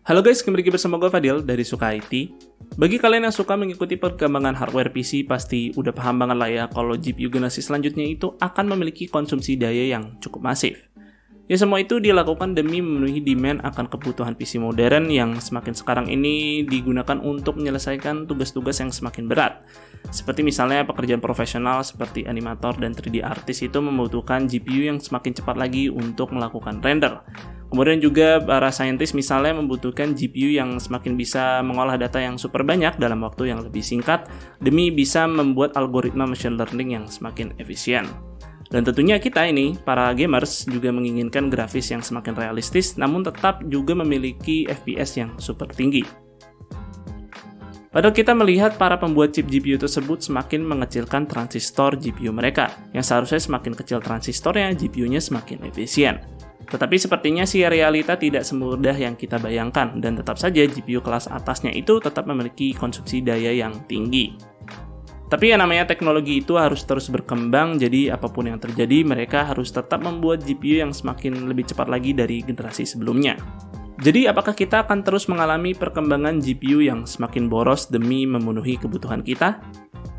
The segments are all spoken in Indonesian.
Halo guys, kembali lagi bersama gue Fadil dari Suka IT. Bagi kalian yang suka mengikuti perkembangan hardware PC, pasti udah paham banget lah ya kalau GPU generasi selanjutnya itu akan memiliki konsumsi daya yang cukup masif. Ya semua itu dilakukan demi memenuhi demand akan kebutuhan PC modern yang semakin sekarang ini digunakan untuk menyelesaikan tugas-tugas yang semakin berat. Seperti misalnya pekerjaan profesional seperti animator dan 3D artist itu membutuhkan GPU yang semakin cepat lagi untuk melakukan render. Kemudian juga para saintis misalnya membutuhkan GPU yang semakin bisa mengolah data yang super banyak dalam waktu yang lebih singkat demi bisa membuat algoritma machine learning yang semakin efisien. Dan tentunya kita ini, para gamers, juga menginginkan grafis yang semakin realistis namun tetap juga memiliki FPS yang super tinggi. Padahal kita melihat para pembuat chip GPU tersebut semakin mengecilkan transistor GPU mereka, yang seharusnya semakin kecil transistornya, GPU-nya semakin efisien. Tetapi sepertinya sih realita tidak semudah yang kita bayangkan, dan tetap saja GPU kelas atasnya itu tetap memiliki konsumsi daya yang tinggi. Tapi yang namanya teknologi itu harus terus berkembang, jadi apapun yang terjadi mereka harus tetap membuat GPU yang semakin lebih cepat lagi dari generasi sebelumnya. Jadi apakah kita akan terus mengalami perkembangan GPU yang semakin boros demi memenuhi kebutuhan kita?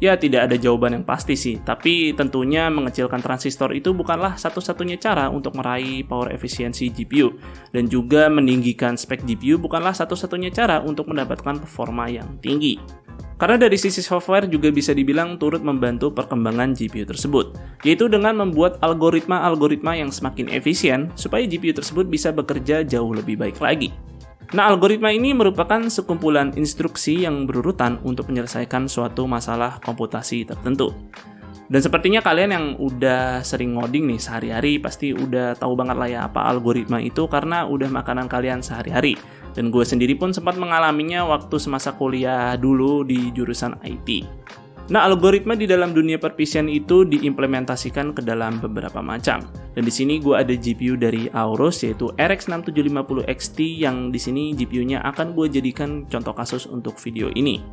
Ya tidak ada jawaban yang pasti sih, tapi tentunya mengecilkan transistor itu bukanlah satu-satunya cara untuk meraih power efisiensi GPU, dan juga meninggikan spek GPU bukanlah satu-satunya cara untuk mendapatkan performa yang tinggi. Karena dari sisi software juga bisa dibilang turut membantu perkembangan GPU tersebut, yaitu dengan membuat algoritma-algoritma yang semakin efisien supaya GPU tersebut bisa bekerja jauh lebih baik lagi. Nah, algoritma ini merupakan sekumpulan instruksi yang berurutan untuk menyelesaikan suatu masalah komputasi tertentu. Dan sepertinya kalian yang udah sering ngoding nih sehari-hari pasti udah tahu banget lah ya apa algoritma itu karena udah makanan kalian sehari-hari. Dan gue sendiri pun sempat mengalaminya waktu semasa kuliah dulu di jurusan IT. Nah, algoritma di dalam dunia per-PC-an itu diimplementasikan ke dalam beberapa macam. Dan di sini gue ada GPU dari Aorus yaitu RX 6750 XT yang di sini GPU-nya akan gue jadikan contoh kasus untuk video ini.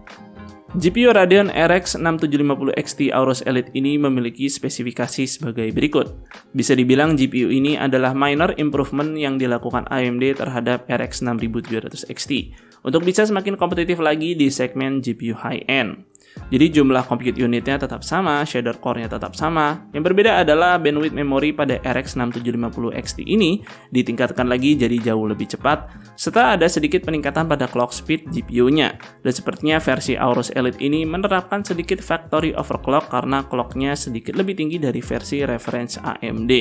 GPU Radeon RX 6750 XT Aorus Elite ini memiliki spesifikasi sebagai berikut. Bisa dibilang GPU ini adalah minor improvement yang dilakukan AMD terhadap RX 6700 XT untuk bisa semakin kompetitif lagi di segmen GPU high-end. Jadi jumlah compute unitnya tetap sama, shader core-nya tetap sama. Yang berbeda adalah bandwidth memori pada RX 6750 XT ini ditingkatkan lagi jadi jauh lebih cepat, serta ada sedikit peningkatan pada clock speed GPU-nya. Dan sepertinya versi Aorus Elite ini menerapkan sedikit factory overclock karena clock-nya sedikit lebih tinggi dari versi reference AMD.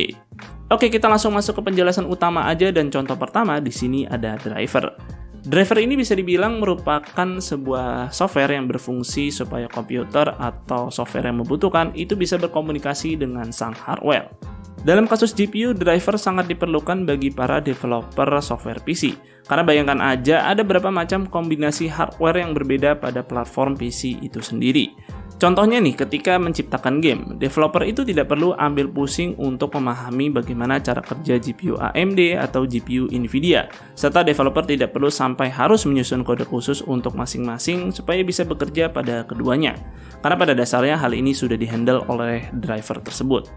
Oke, kita langsung masuk ke penjelasan utama aja dan contoh pertama di sini ada driver. Driver ini bisa dibilang merupakan sebuah software yang berfungsi supaya komputer atau software yang membutuhkan itu bisa berkomunikasi dengan sang hardware. Dalam kasus GPU, driver sangat diperlukan bagi para developer software PC. Karena bayangkan aja ada berapa macam kombinasi hardware yang berbeda pada platform PC itu sendiri. Contohnya nih, ketika menciptakan game, developer itu tidak perlu ambil pusing untuk memahami bagaimana cara kerja GPU AMD atau GPU Nvidia, serta developer tidak perlu sampai harus menyusun kode khusus untuk masing-masing supaya bisa bekerja pada keduanya, karena pada dasarnya hal ini sudah dihandle oleh driver tersebut.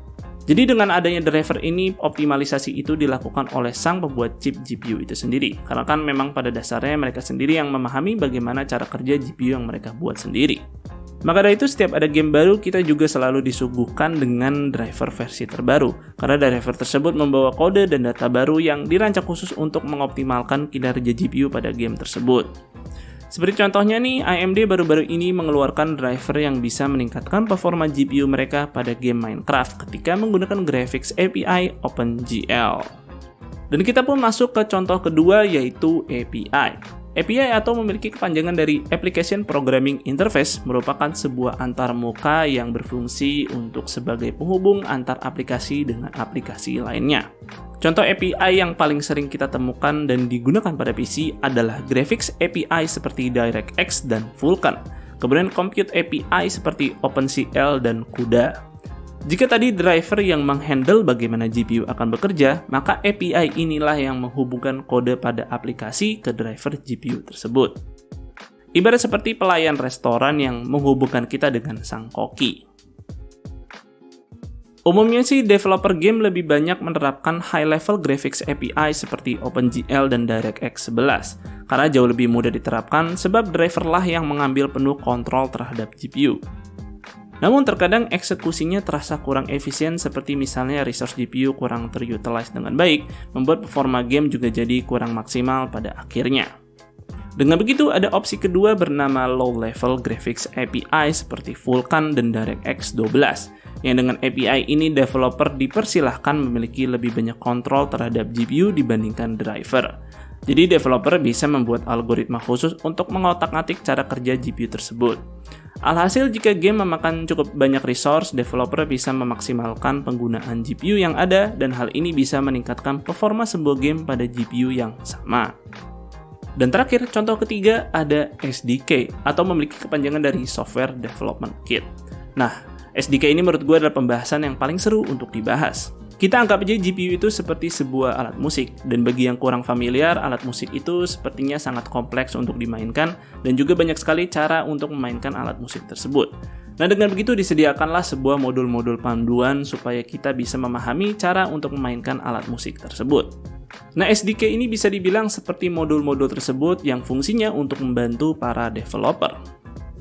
Jadi dengan adanya driver ini, optimalisasi itu dilakukan oleh sang pembuat chip GPU itu sendiri, karena kan memang pada dasarnya mereka sendiri yang memahami bagaimana cara kerja GPU yang mereka buat sendiri. Maka dari itu setiap ada game baru kita juga selalu disuguhkan dengan driver versi terbaru karena driver tersebut membawa kode dan data baru yang dirancang khusus untuk mengoptimalkan kinerja GPU pada game tersebut. Seperti contohnya nih, AMD baru-baru ini mengeluarkan driver yang bisa meningkatkan performa GPU mereka pada game Minecraft ketika menggunakan graphics API OpenGL. Dan kita pun masuk ke contoh kedua yaitu API. API atau memiliki kepanjangan dari Application Programming Interface merupakan sebuah antarmuka yang berfungsi untuk sebagai penghubung antar aplikasi dengan aplikasi lainnya. Contoh API yang paling sering kita temukan dan digunakan pada PC adalah Graphics API seperti DirectX dan Vulkan, kemudian Compute API seperti OpenCL dan CUDA. Jika tadi driver yang menghandle bagaimana GPU akan bekerja, maka API inilah yang menghubungkan kode pada aplikasi ke driver GPU tersebut. Ibarat seperti pelayan restoran yang menghubungkan kita dengan sang koki. Umumnya sih developer game lebih banyak menerapkan high-level graphics API seperti OpenGL dan DirectX 11 karena jauh lebih mudah diterapkan sebab driver lah yang mengambil penuh kontrol terhadap GPU. Namun terkadang eksekusinya terasa kurang efisien seperti misalnya resource GPU kurang terutilize dengan baik, membuat performa game juga jadi kurang maksimal pada akhirnya. Dengan begitu, ada opsi kedua bernama low-level graphics API seperti Vulkan dan DirectX 12 yang dengan API ini developer dipersilahkan memiliki lebih banyak kontrol terhadap GPU dibandingkan driver. Jadi developer bisa membuat algoritma khusus untuk mengotak-atik cara kerja GPU tersebut. Alhasil jika game memakan cukup banyak resource, developer bisa memaksimalkan penggunaan GPU yang ada dan hal ini bisa meningkatkan performa sebuah game pada GPU yang sama. Dan terakhir, contoh ketiga ada SDK atau memiliki kepanjangan dari Software Development Kit. Nah, SDK ini menurut gue adalah pembahasan yang paling seru untuk dibahas. Kita anggap aja GPU itu seperti sebuah alat musik, dan bagi yang kurang familiar, alat musik itu sepertinya sangat kompleks untuk dimainkan, dan juga banyak sekali cara untuk memainkan alat musik tersebut. Nah, dengan begitu disediakanlah sebuah modul-modul panduan supaya kita bisa memahami cara untuk memainkan alat musik tersebut. Nah, SDK ini bisa dibilang seperti modul-modul tersebut yang fungsinya untuk membantu para developer.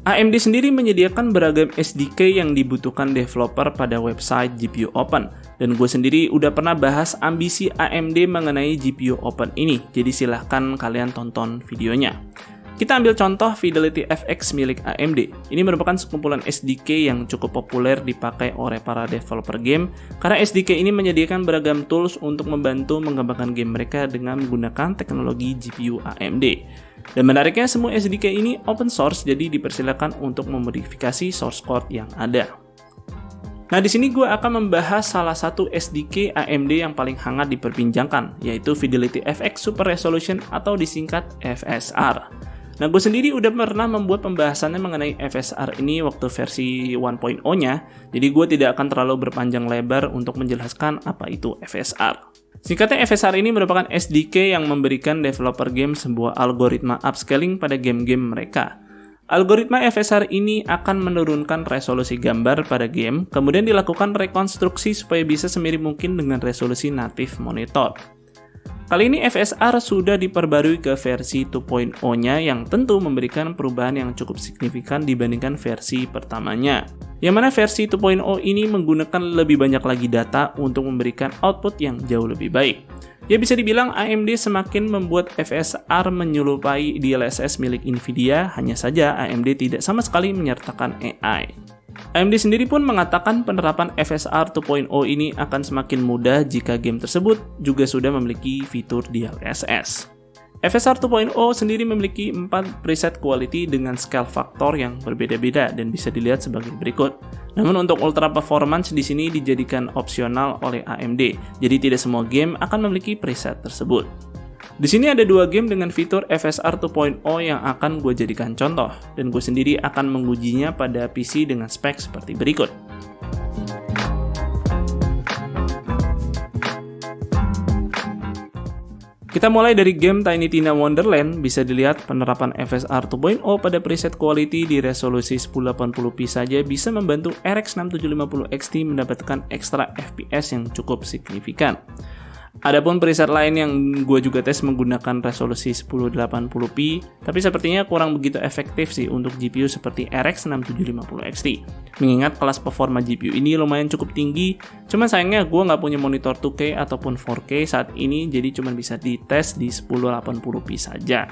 AMD sendiri menyediakan beragam SDK yang dibutuhkan developer pada website GPU Open, dan gue sendiri udah pernah bahas ambisi AMD mengenai GPU Open ini, jadi silahkan kalian tonton videonya. Kita ambil contoh Fidelity FX milik AMD. Ini merupakan sekumpulan SDK yang cukup populer dipakai oleh para developer game, karena SDK ini menyediakan beragam tools untuk membantu mengembangkan game mereka dengan menggunakan teknologi GPU AMD. Dan menariknya semua SDK ini open source, jadi dipersilakan untuk memodifikasi source code yang ada. Nah, di sini gue akan membahas salah satu SDK AMD yang paling hangat diperbincangkan, yaitu Fidelity FX Super Resolution atau disingkat FSR. Nah, gue sendiri udah pernah membuat pembahasannya mengenai FSR ini waktu versi 1.0-nya, jadi gue tidak akan terlalu berpanjang lebar untuk menjelaskan apa itu FSR. Singkatnya, FSR ini merupakan SDK yang memberikan developer game sebuah algoritma upscaling pada game-game mereka. Algoritma FSR ini akan menurunkan resolusi gambar pada game, kemudian dilakukan rekonstruksi supaya bisa semirip mungkin dengan resolusi native monitor. Kali ini FSR sudah diperbarui ke versi 2.0-nya yang tentu memberikan perubahan yang cukup signifikan dibandingkan versi pertamanya. Yang mana versi 2.0 ini menggunakan lebih banyak lagi data untuk memberikan output yang jauh lebih baik. Ya, bisa dibilang AMD semakin membuat FSR menyerupai DLSS milik Nvidia, hanya saja AMD tidak sama sekali menyertakan AI. AMD sendiri pun mengatakan penerapan FSR 2.0 ini akan semakin mudah jika game tersebut juga sudah memiliki fitur DLSS. FSR 2.0 sendiri memiliki 4 preset quality dengan scale faktor yang berbeda-beda dan bisa dilihat sebagai berikut. Namun untuk ultra performance di sini dijadikan opsional oleh AMD, jadi tidak semua game akan memiliki preset tersebut. Di sini ada 2 game dengan fitur FSR 2.0 yang akan gue jadikan contoh, dan gue sendiri akan mengujinya pada PC dengan spek seperti berikut. Kita mulai dari game Tiny Tina Wonderland. Bisa dilihat penerapan FSR 2.0 pada preset quality di resolusi 1080p saja bisa membantu RX 6750 XT mendapatkan ekstra FPS yang cukup signifikan. Adapun preset lain yang gue juga tes menggunakan resolusi 1080p, tapi sepertinya kurang begitu efektif sih untuk GPU seperti RX 6750 XT. Mengingat kelas performa GPU ini lumayan cukup tinggi, cuman sayangnya gue nggak punya monitor 2K ataupun 4K saat ini, jadi cuma bisa dites di 1080p saja.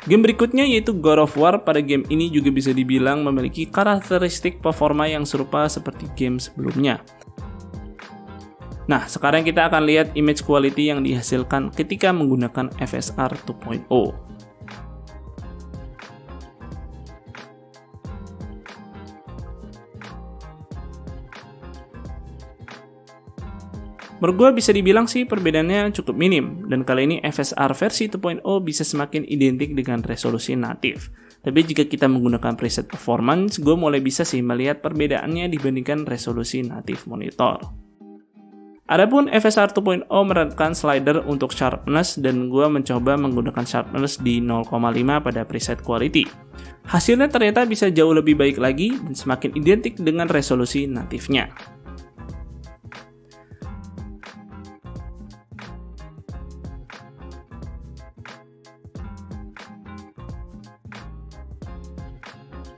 Game berikutnya yaitu God of War. Pada game ini juga bisa dibilang memiliki karakteristik performa yang serupa seperti game sebelumnya. Nah, sekarang kita akan lihat image quality yang dihasilkan ketika menggunakan FSR 2.0. Menurut gue bisa dibilang sih perbedaannya cukup minim, dan kali ini FSR versi 2.0 bisa semakin identik dengan resolusi native. Tapi jika kita menggunakan preset performance, gue mulai bisa sih melihat perbedaannya dibandingkan resolusi native monitor. Adapun FSR 2.0 menerapkan slider untuk sharpness, dan gue mencoba menggunakan sharpness di 0,5 pada preset quality. Hasilnya ternyata bisa jauh lebih baik lagi dan semakin identik dengan resolusi natifnya.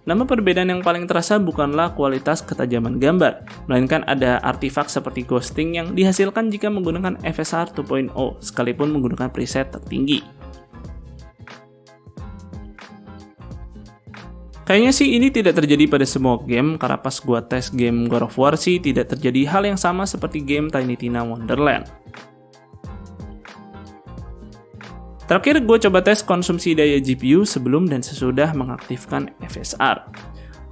Namun perbedaan yang paling terasa bukanlah kualitas ketajaman gambar, melainkan ada artifak seperti ghosting yang dihasilkan jika menggunakan FSR 2.0 sekalipun menggunakan preset tertinggi. Kayaknya sih ini tidak terjadi pada semua game, karena pas gua tes game God of War sih tidak terjadi hal yang sama seperti game Tiny Tina Wonderland. Terakhir, gue coba tes konsumsi daya GPU sebelum dan sesudah mengaktifkan FSR.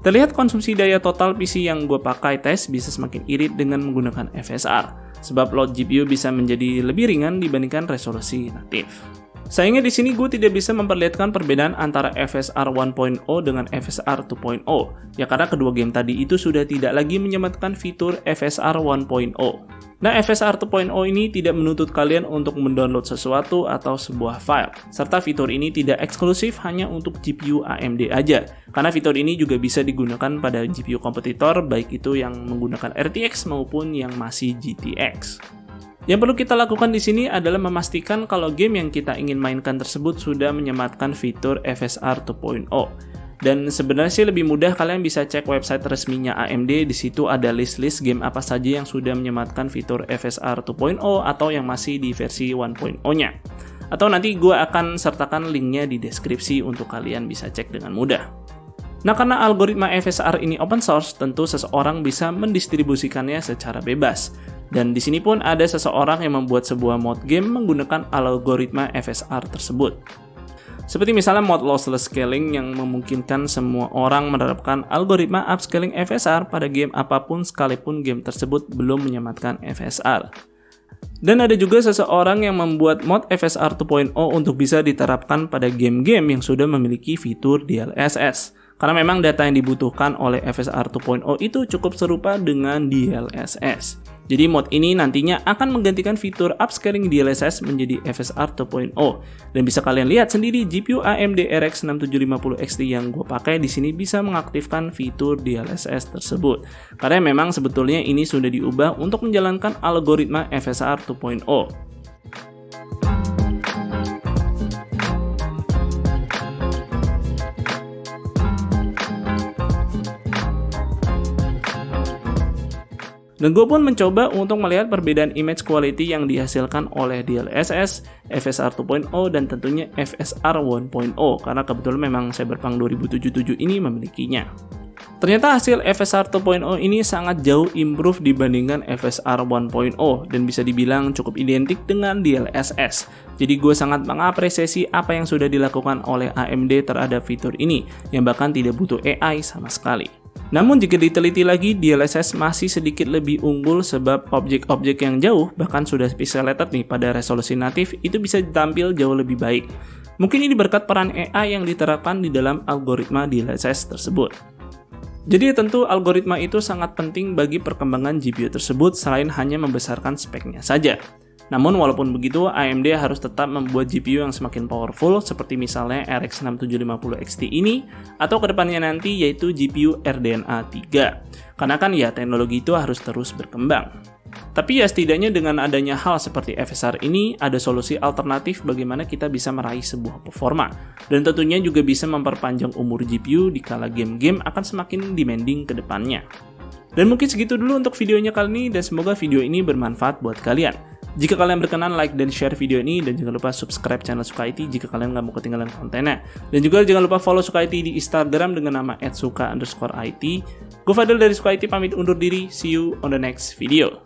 Terlihat konsumsi daya total PC yang gue pakai tes bisa semakin irit dengan menggunakan FSR, sebab load GPU bisa menjadi lebih ringan dibandingkan resolusi natif. Sayangnya di sini gue tidak bisa memperlihatkan perbedaan antara FSR 1.0 dengan FSR 2.0, ya karena kedua game tadi itu sudah tidak lagi menyematkan fitur FSR 1.0. Nah, FSR 2.0 ini tidak menuntut kalian untuk mendownload sesuatu atau sebuah file, serta fitur ini tidak eksklusif hanya untuk GPU AMD aja, karena fitur ini juga bisa digunakan pada GPU kompetitor, baik itu yang menggunakan RTX maupun yang masih GTX. Yang perlu kita lakukan di sini adalah memastikan kalau game yang kita ingin mainkan tersebut sudah menyematkan fitur FSR 2.0. Dan sebenarnya sih lebih mudah, kalian bisa cek website resminya AMD, di situ ada list-list game apa saja yang sudah menyematkan fitur FSR 2.0 atau yang masih di versi 1.0-nya. Atau nanti gue akan sertakan linknya di deskripsi untuk kalian bisa cek dengan mudah. Nah, karena algoritma FSR ini open source, tentu seseorang bisa mendistribusikannya secara bebas. Dan di sini pun ada seseorang yang membuat sebuah mod game menggunakan algoritma FSR tersebut. Seperti misalnya mod lossless scaling yang memungkinkan semua orang menerapkan algoritma upscaling FSR pada game apapun sekalipun game tersebut belum menyematkan FSR. Dan ada juga seseorang yang membuat mod FSR 2.0 untuk bisa diterapkan pada game-game yang sudah memiliki fitur DLSS. Karena memang data yang dibutuhkan oleh FSR 2.0 itu cukup serupa dengan DLSS. Jadi mod ini nantinya akan menggantikan fitur upscaling DLSS menjadi FSR 2.0. Dan bisa kalian lihat sendiri GPU AMD RX 6750 XT yang gue pakai di sini bisa mengaktifkan fitur DLSS tersebut. Karena memang sebetulnya ini sudah diubah untuk menjalankan algoritma FSR 2.0. Dan gue pun mencoba untuk melihat perbedaan image quality yang dihasilkan oleh DLSS, FSR 2.0, dan tentunya FSR 1.0, karena kebetulan memang Cyberpunk 2077 ini memilikinya. Ternyata hasil FSR 2.0 ini sangat jauh improve dibandingkan FSR 1.0 dan bisa dibilang cukup identik dengan DLSS. Jadi gue sangat mengapresiasi apa yang sudah dilakukan oleh AMD terhadap fitur ini, yang bahkan tidak butuh AI sama sekali. Namun jika diteliti lagi, DLSS masih sedikit lebih unggul sebab objek-objek yang jauh, bahkan sudah pixelated nih pada resolusi natif, itu bisa tampil jauh lebih baik. Mungkin ini berkat peran AI yang diterapkan di dalam algoritma DLSS tersebut. Jadi tentu algoritma itu sangat penting bagi perkembangan GPU tersebut selain hanya membesarkan speknya saja. Namun walaupun begitu, AMD harus tetap membuat GPU yang semakin powerful seperti misalnya RX 6750 XT ini, atau kedepannya nanti yaitu GPU RDNA 3. Karena kan ya teknologi itu harus terus berkembang. Tapi ya setidaknya dengan adanya hal seperti FSR ini, ada solusi alternatif bagaimana kita bisa meraih sebuah performa. Dan tentunya juga bisa memperpanjang umur GPU dikala game-game akan semakin demanding ke depannya. Dan mungkin segitu dulu untuk videonya kali ini, dan semoga video ini bermanfaat buat kalian. Jika kalian berkenan, like dan share video ini, dan jangan lupa subscribe channel Suka IT jika kalian nggak mau ketinggalan kontennya. Dan juga jangan lupa follow Suka IT di Instagram dengan nama @suka_it. Gue Fadil dari Suka IT pamit undur diri, see you on the next video.